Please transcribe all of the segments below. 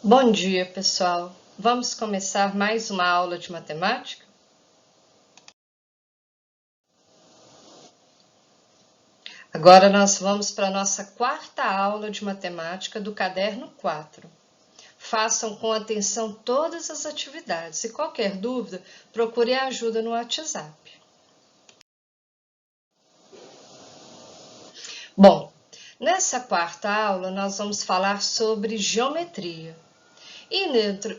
Bom dia, pessoal! Vamos começar mais uma aula de matemática? Agora nós vamos para a nossa quarta aula de matemática do caderno 4. Façam com atenção todas as atividades e qualquer dúvida, procure a ajuda no WhatsApp. Bom, nessa quarta aula nós vamos falar sobre geometria. E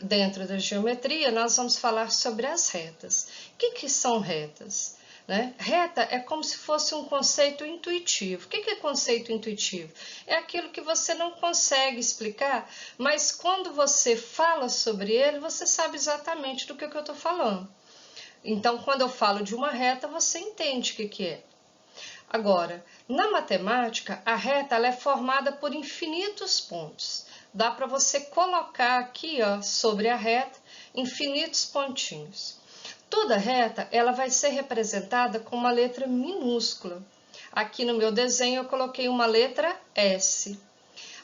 dentro da geometria, nós vamos falar sobre as retas. O que são retas? Reta é como se fosse um conceito intuitivo. O que é conceito intuitivo? É aquilo que você não consegue explicar, mas quando você fala sobre ele, você sabe exatamente do que eu estou falando. Então, quando eu falo de uma reta, você entende o que é. Agora, na matemática, a reta ela é formada por infinitos pontos. Dá para você colocar aqui, sobre a reta, infinitos pontinhos. Toda reta ela vai ser representada com uma letra minúscula. Aqui no meu desenho eu coloquei uma letra S.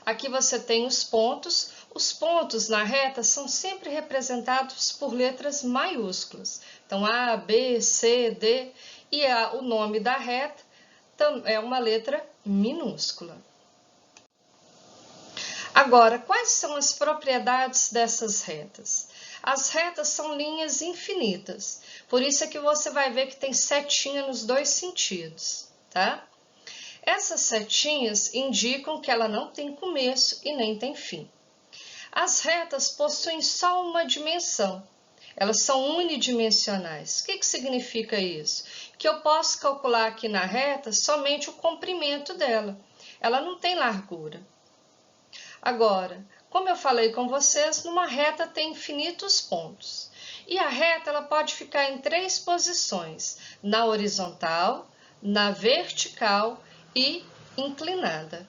Aqui você tem os pontos. Os pontos na reta são sempre representados por letras maiúsculas. Então, A, B, C, D. E o nome da reta é uma letra minúscula. Agora, quais são as propriedades dessas retas? As retas são linhas infinitas, por isso é que você vai ver que tem setinha nos dois sentidos, tá? Essas setinhas indicam que ela não tem começo e nem tem fim. As retas possuem só uma dimensão, elas são unidimensionais. O que significa isso? Que eu posso calcular aqui na reta somente o comprimento dela, ela não tem largura. Agora, como eu falei com vocês, numa reta tem infinitos pontos. E a reta ela pode ficar em três posições, na horizontal, na vertical e inclinada.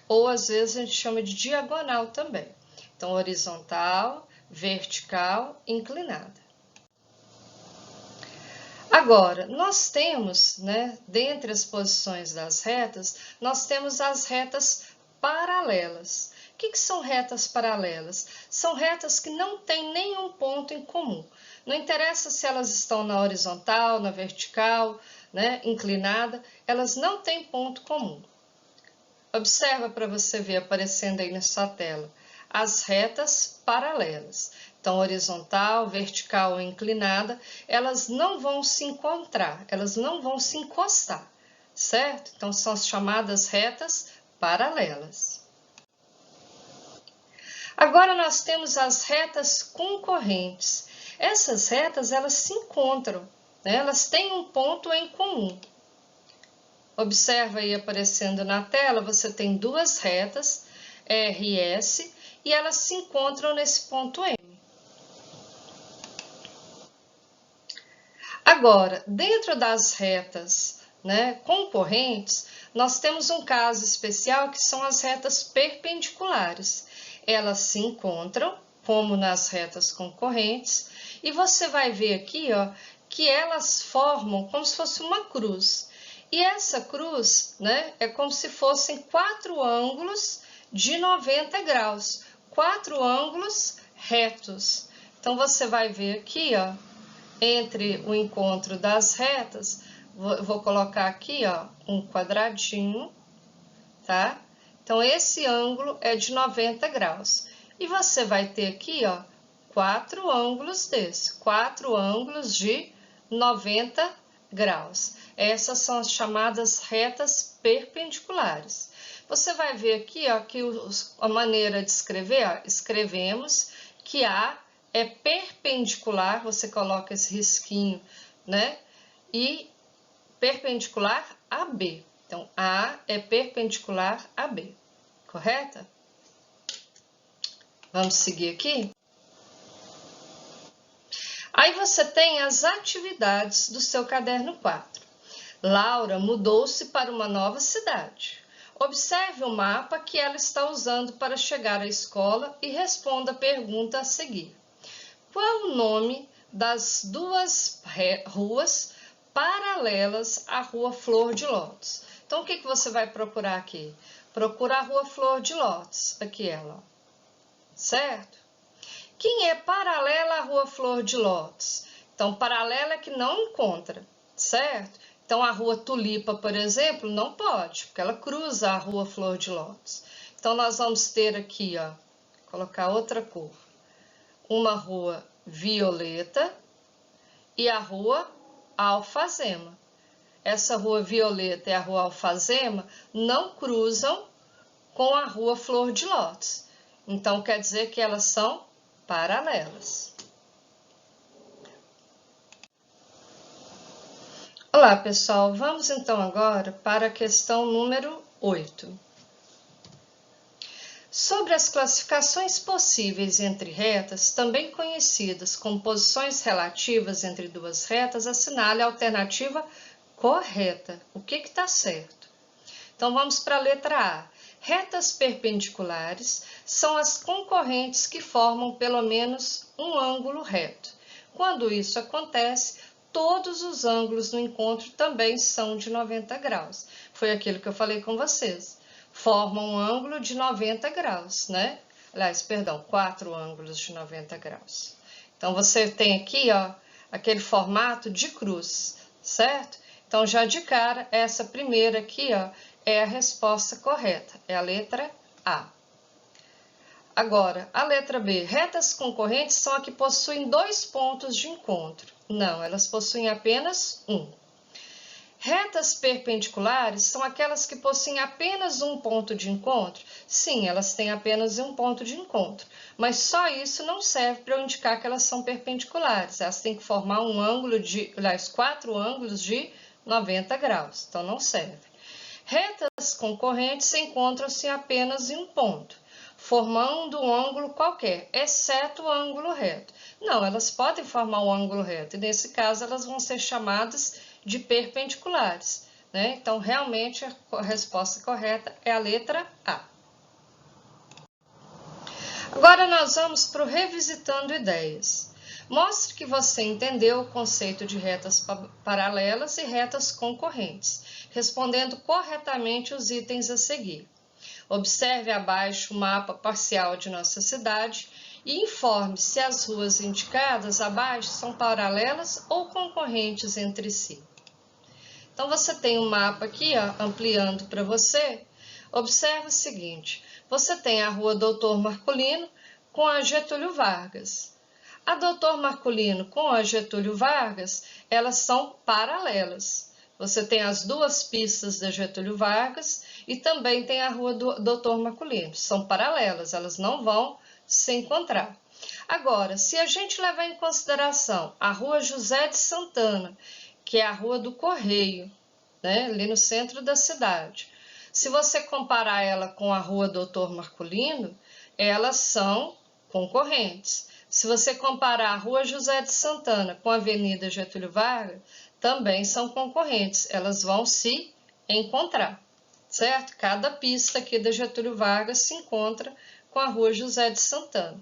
Ou às vezes a gente chama de diagonal também. Então, horizontal, vertical, inclinada. Agora, nós temos, dentre as posições das retas, nós temos as retas paralelas. O que são retas paralelas? São retas que não têm nenhum ponto em comum. Não interessa se elas estão na horizontal, na vertical, inclinada, elas não têm ponto comum. Observa para você ver aparecendo aí na sua tela as retas paralelas. Então, horizontal, vertical ou inclinada, elas não vão se encontrar, elas não vão se encostar, certo? Então, são as chamadas retas paralelas. Agora, nós temos as retas concorrentes. Essas retas, elas se encontram, elas têm um ponto em comum. Observa aí aparecendo na tela, você tem duas retas, R e S, e elas se encontram nesse ponto M. Agora, dentro das retas concorrentes, nós temos um caso especial que são as retas perpendiculares. Elas se encontram, como nas retas concorrentes, e você vai ver aqui que elas formam como se fosse uma cruz. E essa cruz é como se fossem quatro ângulos de 90 graus, quatro ângulos retos. Então, você vai ver aqui, entre o encontro das retas, vou colocar aqui, um quadradinho, tá? Então, esse ângulo é de 90 graus. E você vai ter aqui, quatro ângulos quatro ângulos de 90 graus. Essas são as chamadas retas perpendiculares. Você vai ver aqui, que a maneira de escrever, escrevemos que A é perpendicular, você coloca esse risquinho, e perpendicular a B. Então, A é perpendicular a B, correta? Vamos seguir aqui? Aí você tem as atividades do seu caderno 4. Laura mudou-se para uma nova cidade. Observe o mapa que ela está usando para chegar à escola e responda a pergunta a seguir. Qual o nome das duas ruas paralelas à Rua Flor de Lótus? Então, o que você vai procurar aqui? Procura a Rua Flor de Lótus, aqui ela, certo? Quem é paralela à Rua Flor de Lótus? Então, paralela é que não encontra, certo? Então, a Rua Tulipa, por exemplo, não pode, porque ela cruza a Rua Flor de Lótus. Então, nós vamos ter aqui, ó, colocar outra cor. Uma Rua Violeta e a Rua Alfazema. Essa Rua Violeta e a Rua Alfazema não cruzam com a Rua Flor de Lótus. Então, quer dizer que elas são paralelas. Olá, pessoal. Vamos então agora para a questão número 8. Sobre as classificações possíveis entre retas, também conhecidas como posições relativas entre duas retas, assinale a alternativa correta. O que está certo? Então, vamos para a letra A. Retas perpendiculares são as concorrentes que formam pelo menos um ângulo reto. Quando isso acontece, todos os ângulos no encontro também são de 90 graus. Foi aquilo que eu falei com vocês. Formam um ângulo de 90 graus, né? Aliás, perdão, 4 ângulos de 90 graus. Então, você tem aqui, ó, aquele formato de cruz, certo? Então, já de cara, essa primeira aqui, ó, é a resposta correta, é a letra A. Agora, a letra B. Retas concorrentes são as que possuem 2 pontos de encontro. Não, elas possuem apenas um. Retas perpendiculares são aquelas que possuem apenas um ponto de encontro? Sim, elas têm apenas um ponto de encontro, mas só isso não serve para eu indicar que elas são perpendiculares. Elas têm que formar um ângulo de, aliás, 4 ângulos de 90 graus, então não serve. Retas concorrentes encontram-se apenas em um ponto, formando um ângulo qualquer, exceto o ângulo reto. Não, elas podem formar um ângulo reto, e nesse caso elas vão ser chamadas de perpendiculares, né? Então, realmente, a resposta correta é a letra A. Agora, nós vamos para o Revisitando Ideias. Mostre que você entendeu o conceito de retas paralelas e retas concorrentes, respondendo corretamente os itens a seguir. Observe abaixo o mapa parcial de nossa cidade e informe se as ruas indicadas abaixo são paralelas ou concorrentes entre si. Então, você tem um mapa aqui, ó, ampliando para você. Observe o seguinte, você tem a Rua Doutor Marculino com a Getúlio Vargas. A Doutor Marculino com a Getúlio Vargas, elas são paralelas. Você tem as 2 pistas da Getúlio Vargas e também tem a Rua do Doutor Marculino. São paralelas, elas não vão se encontrar. Agora, se a gente levar em consideração a Rua José de Santana, que é a Rua do Correio, né, ali no centro da cidade. Se você comparar ela com a Rua Doutor Marculino, elas são concorrentes. Se você comparar a Rua José de Santana com a Avenida Getúlio Vargas, também são concorrentes, elas vão se encontrar, certo? Cada pista aqui da Getúlio Vargas se encontra com a Rua José de Santana.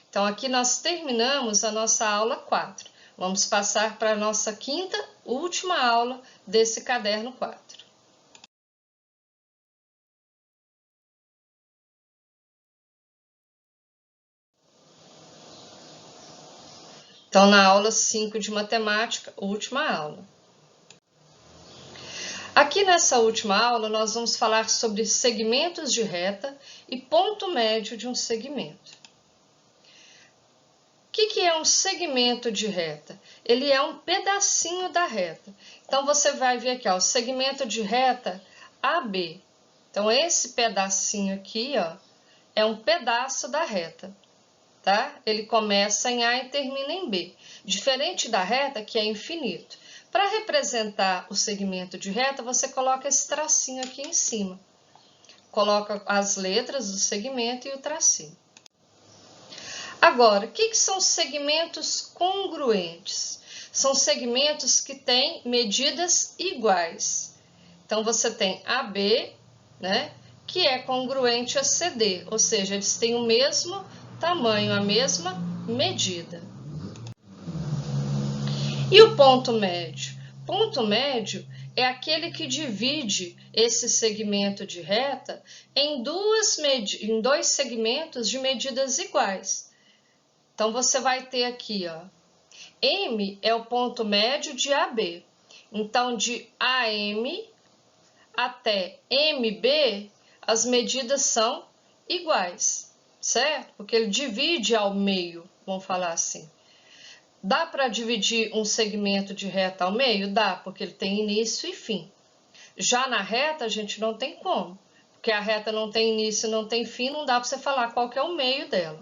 Então, aqui nós terminamos a nossa aula 4. Vamos passar para a nossa 5ª, última aula desse caderno 4. Então, na aula 5 de matemática, última aula. Aqui nessa última aula, nós vamos falar sobre segmentos de reta e ponto médio de um segmento. O que é um segmento de reta? Ele é um pedacinho da reta. Então, você vai ver aqui, ó, o segmento de reta AB. Então, esse pedacinho aqui, ó, é um pedaço da reta, tá? Ele começa em A e termina em B. Diferente da reta, que é infinito. Para representar o segmento de reta, você coloca esse tracinho aqui em cima. Coloca as letras do segmento e o tracinho. Agora, o que são segmentos congruentes? São segmentos que têm medidas iguais. Então, você tem AB, né, que é congruente a CD, ou seja, eles têm o mesmo tamanho, a mesma medida. E o ponto médio? Ponto médio é aquele que divide esse segmento de reta em dois segmentos de medidas iguais. Então, você vai ter aqui, ó, M é o ponto médio de AB. Então, de AM até MB, as medidas são iguais, certo? Porque ele divide ao meio, vamos falar assim. Dá para dividir um segmento de reta ao meio? Dá, porque ele tem início e fim. Já na reta, a gente não tem como, porque a reta não tem início, não tem fim, não dá para você falar qual que é o meio dela.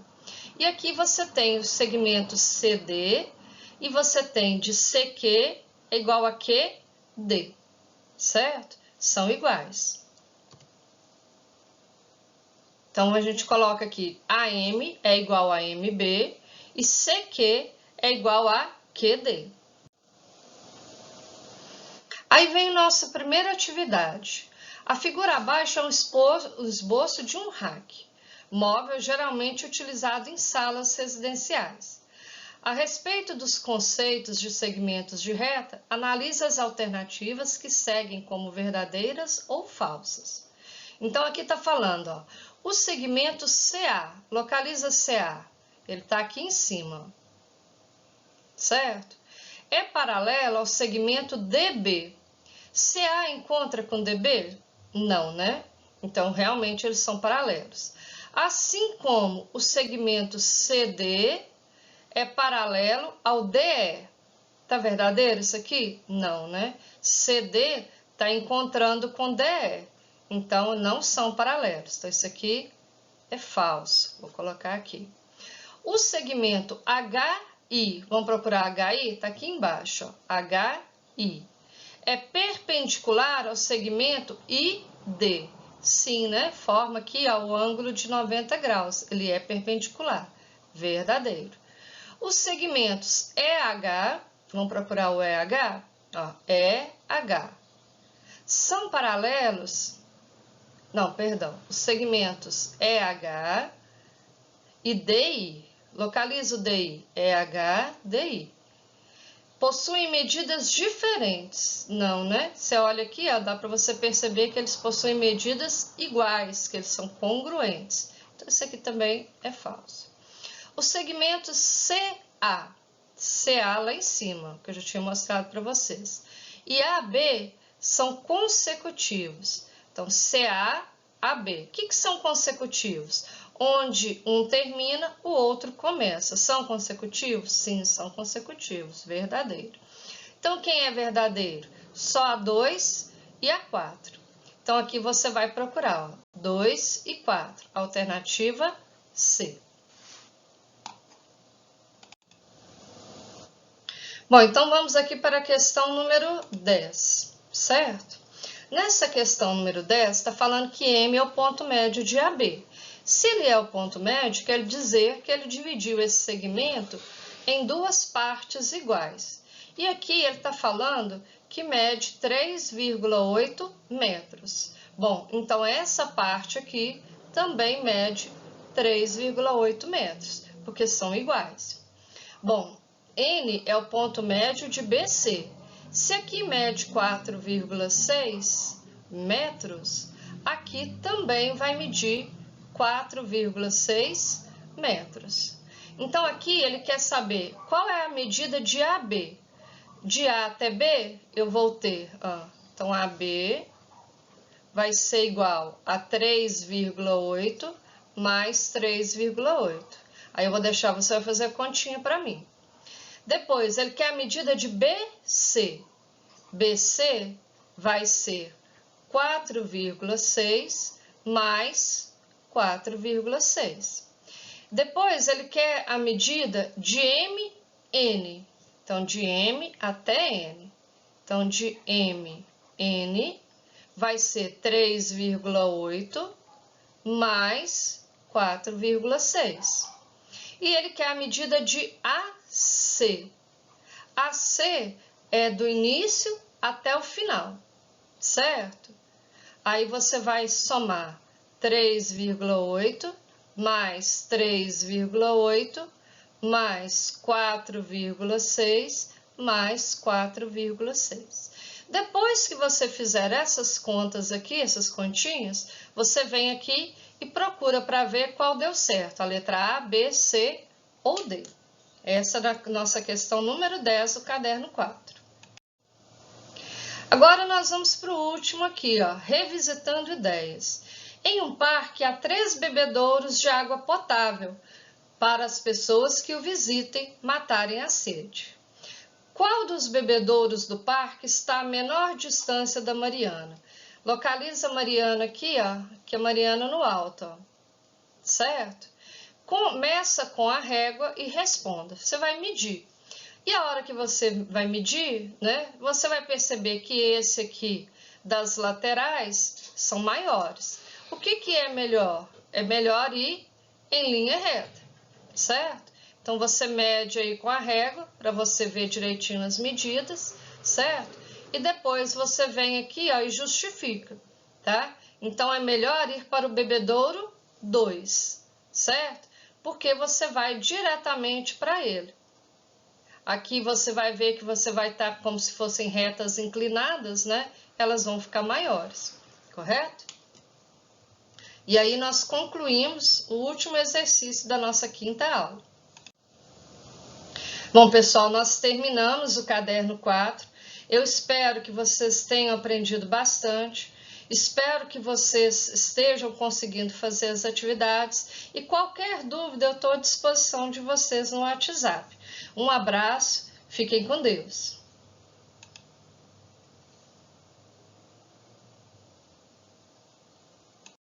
E aqui você tem o segmento CD e você tem de CQ igual a QD, certo? São iguais. Então, a gente coloca aqui AM é igual a MB e CQ é igual a QD. Aí vem nossa primeira atividade. A figura abaixo é um esboço de um rack, móvel geralmente utilizado em salas residenciais. A respeito dos conceitos de segmentos de reta, analise as alternativas que seguem como verdadeiras ou falsas. Então, aqui está falando, ó, o segmento CA, localiza CA, ele está aqui em cima, certo? É paralelo ao segmento DB. CA encontra com DB? Não, né? Então, realmente, eles são paralelos. Assim como o segmento CD é paralelo ao DE. Tá verdadeiro isso aqui? Não, né? CD está encontrando com DE. Então, não são paralelos. Então, isso aqui é falso. Vou colocar aqui. O segmento HI, vamos procurar HI? Está aqui embaixo, ó. HI. É perpendicular ao segmento ID. Sim, né? Forma aqui ó, o ângulo de 90 graus. Ele é perpendicular. Verdadeiro. Os segmentos EH, vamos procurar o EH? Ó, EH. São paralelos? Não, perdão. Os segmentos EH e DI. Localiza o DI. EH, DI. Possuem medidas diferentes. Não, né? Você olha aqui, ó, dá para você perceber que eles possuem medidas iguais, que eles são congruentes. Então, isso aqui também é falso. O segmento CA. CA lá em cima, que eu já tinha mostrado para vocês. E AB são consecutivos. Então, CA, AB. O que são consecutivos? Onde um termina, o outro começa. São consecutivos? Sim, são consecutivos. Verdadeiro. Então, quem é verdadeiro? Só a 2 e a 4. Então, aqui você vai procurar, ó, 2 e 4. Alternativa C. Bom, então vamos aqui para a questão número 10, certo? Nessa questão número 10, está falando que M é o ponto médio de AB. Se ele é o ponto médio, quer dizer que ele dividiu esse segmento em duas partes iguais. E aqui ele está falando que mede 3,8 metros. Bom, então essa parte aqui também mede 3,8 metros, porque são iguais. Bom, N é o ponto médio de BC. Se aqui mede 4,6 metros, aqui também vai medir 4,6 metros. Então, aqui ele quer saber qual é a medida de AB. De A até B, eu vou ter, ó, então, AB vai ser igual a 3,8 mais 3,8. Aí, eu vou deixar, você vai fazer a continha para mim. Depois, ele quer a medida de BC. BC vai ser 4,6 mais 4,6. Depois, ele quer a medida de MN. Então, de M até N. Então, de MN vai ser 3,8 mais 4,6. E ele quer a medida de AC. AC é do início até o final, certo? Aí você vai somar 3,8 mais 3,8 mais 4,6 mais 4,6. Depois que você fizer essas contas aqui, essas continhas, você vem aqui e procura para ver qual deu certo, a letra A, B, C ou D. Essa é a nossa questão número 10 do caderno 4. Agora nós vamos para o último aqui, ó, revisitando ideias. Em um parque há 3 bebedouros de água potável para as pessoas que o visitem matarem a sede. Qual dos bebedouros do parque está a menor distância da Mariana? Localiza a Mariana aqui, ó, que é a Mariana no alto, ó, certo? Começa com a régua e responda. Você vai medir. E a hora que você vai medir, né, você vai perceber que esse aqui das laterais são maiores. O que é melhor? É melhor ir em linha reta, certo? Então, você mede aí com a régua, para você ver direitinho as medidas, certo? E depois você vem aqui, ó, e justifica, tá? Então, é melhor ir para o bebedouro 2, certo? Porque você vai diretamente para ele. Aqui você vai ver que você vai estar como se fossem retas inclinadas, né? Elas vão ficar maiores, correto? E aí nós concluímos o último exercício da nossa quinta aula. Bom, pessoal, nós terminamos o caderno 4. Eu espero que vocês tenham aprendido bastante. Espero que vocês estejam conseguindo fazer as atividades. E qualquer dúvida, eu estou à disposição de vocês no WhatsApp. Um abraço, fiquem com Deus.